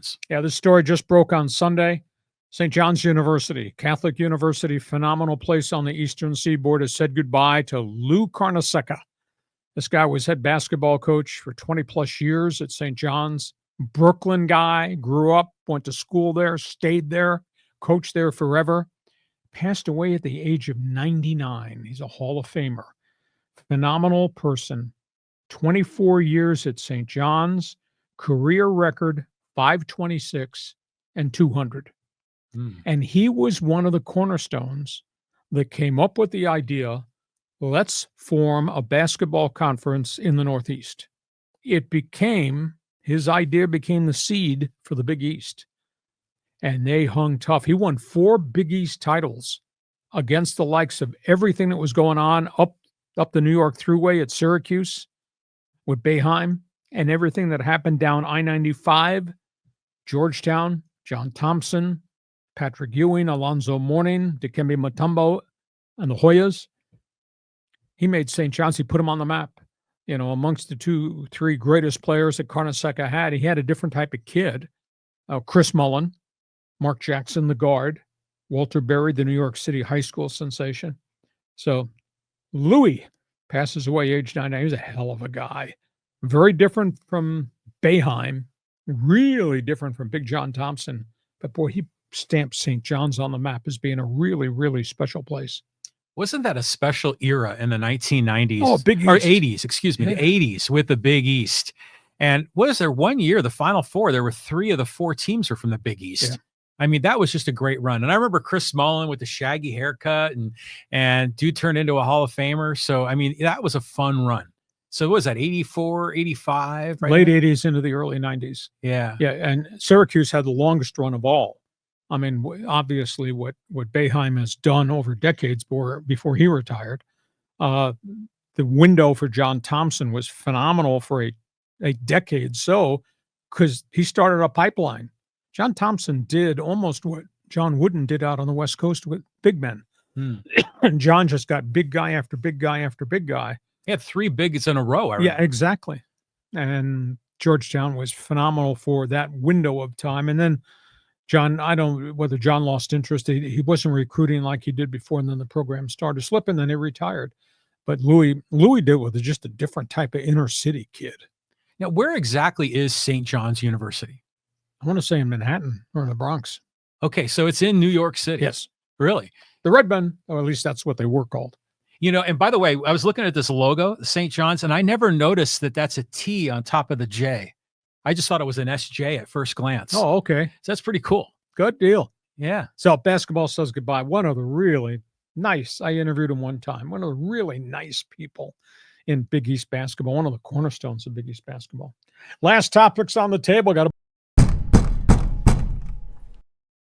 Conference. Yeah, this story just broke on Sunday. St. John's University, Catholic University, phenomenal place on the Eastern Seaboard, has said goodbye to Lou Carnesecca. This guy was head basketball coach for 20-plus years at St. John's. Brooklyn guy, grew up, went to school there, stayed there, coached there forever. Passed away at the age of 99. He's a Hall of Famer. Phenomenal person. 24 years at St. John's. Career record, 526 and 200. And he was one of the cornerstones that came up with the idea, let's form a basketball conference in the Northeast. His idea became the seed for the Big East. And they hung tough. He won 4 Big East titles against the likes of everything that was going on up the New York Thruway at Syracuse with Boeheim, and everything that happened down I-95, Georgetown, John Thompson, Patrick Ewing, Alonzo Mourning, Dikembe Mutombo, and the Hoyas. He made St. John's. He put him on the map. You know, amongst the 2-3 greatest players that Carnesecca had, he had a different type of kid. Chris Mullen, Mark Jackson, the guard, Walter Berry, the New York City high school sensation. So Louis passes away age 99. He was a hell of a guy. Very different from Boeheim, really different from Big John Thompson. But boy, he stamped St. John's on the map as being a really, really special place. Wasn't that a special era in the 1990s? Oh, Big East. Or 80s, excuse me, the 80s with the Big East. And was there one year, the Final Four, there were 3 of the 4 teams were from the Big East. Yeah. I mean, that was just a great run. And I remember Chris Mullen with the shaggy haircut and dude turned into a Hall of Famer. So, I mean, that was a fun run. So what was that, 84, 85? Right Late 80s into the early 90s. Yeah. Yeah, and Syracuse had the longest run of all. I mean, obviously what Boeheim has done over decades before he retired. The window for John Thompson was phenomenal for a decade so, because he started a pipeline. John Thompson did almost what John Wooden did out on the West Coast with big men. And John just got big guy after big guy after big guy. He had 3 bigs in a row. Yeah, exactly. And Georgetown was phenomenal for that window of time. And then John, I don't know whether John lost interest. He wasn't recruiting like he did before, and then the program started slipping, then he retired. But Louis did with just a different type of inner city kid. Now, where exactly is St. John's University? I want to say in Manhattan or in the Bronx. Okay, so it's in New York City. Yes. Really? The Redmen, or at least that's what they were called. You know, and by the way, I was looking at this logo, St. John's, and I never noticed that that's a T on top of the J. I just thought it was an SJ at first glance. Oh, okay. So that's pretty cool. Good deal. Yeah. So basketball says goodbye. One of the really nice, I interviewed him one time, one of the really nice people in Big East basketball, one of the cornerstones of Big East basketball. Last topics on the table. Got a